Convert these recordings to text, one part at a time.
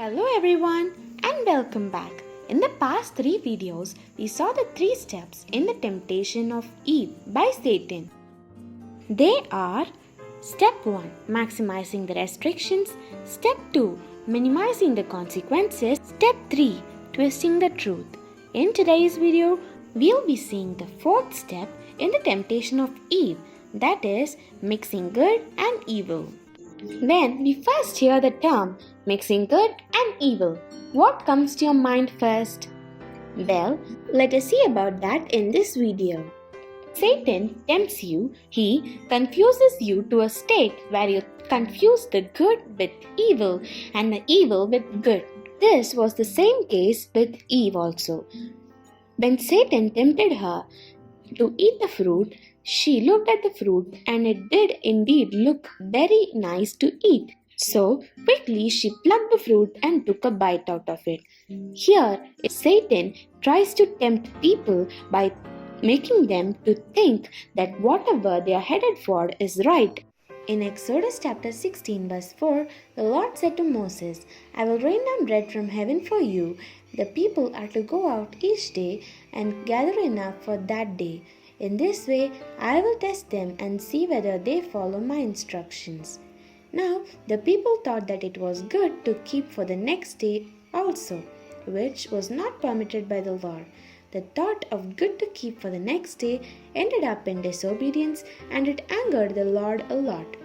Hello everyone and welcome back. In the past 3 videos, we saw the 3 steps in the temptation of Eve by Satan. They are Step 1, maximizing the restrictions. Step 2, minimizing the consequences. Step 3, twisting the truth. In today's video, we'll be seeing the 4th step in the temptation of Eve, that is, mixing good and evil. When we first hear the term mixing good and evil, what comes to your mind first? Well, let us see about that in this video. Satan tempts you. He confuses you to a state where you confuse the good with evil and the evil with good. This was the same case with Eve also. When Satan tempted her to eat the fruit, she looked at the fruit and it did indeed look very nice to eat. So quickly she plucked the fruit and took a bite out of it. Here, Satan tries to tempt people by making them to think that whatever they are headed for is right. In Exodus chapter 16 verse 4, the Lord said to Moses, "I will rain down bread from heaven for you. The people are to go out each day and gather enough for that day. In this way, I will test them and see whether they follow my instructions." Now, the people thought that it was good to keep for the next day also, which was not permitted by the Lord. The thought of good to keep for the next day ended up in disobedience, and it angered the Lord a lot.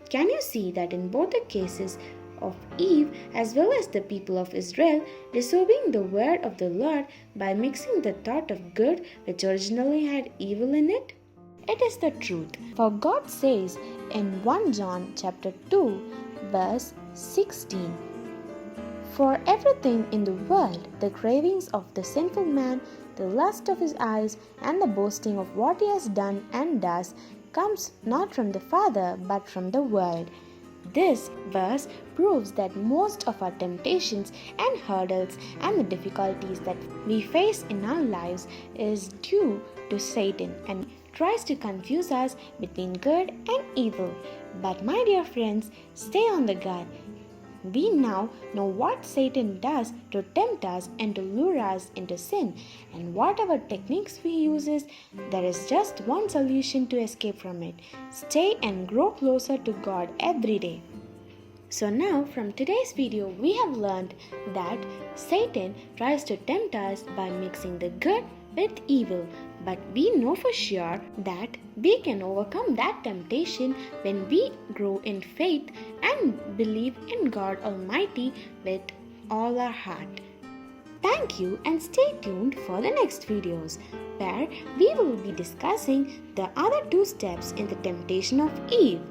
Can you see that in both the cases of Eve as well as the people of Israel disobeying the word of the Lord by mixing the thought of good which originally had evil in it? It is the truth. For God says in 1 John chapter 2 verse 16, "For everything in the world, the cravings of the sinful man, the lust of his eyes, and the boasting of what he has done and does, comes not from the Father but from the world." This verse proves that most of our temptations and hurdles and the difficulties that we face in our lives is due to Satan and tries to confuse us between good and evil. But my dear friends, stay on the guard. We now know what Satan does to tempt us and to lure us into sin, and whatever techniques we uses, there is just one solution to escape from it. Stay and grow closer to God every day. So now from today's video we have learned that Satan tries to tempt us by mixing the good with evil, but we know for sure that we can overcome that temptation when we grow in faith and believe in God Almighty with all our heart. Thank you and stay tuned for the next videos where we will be discussing the other 2 steps in the temptation of Eve.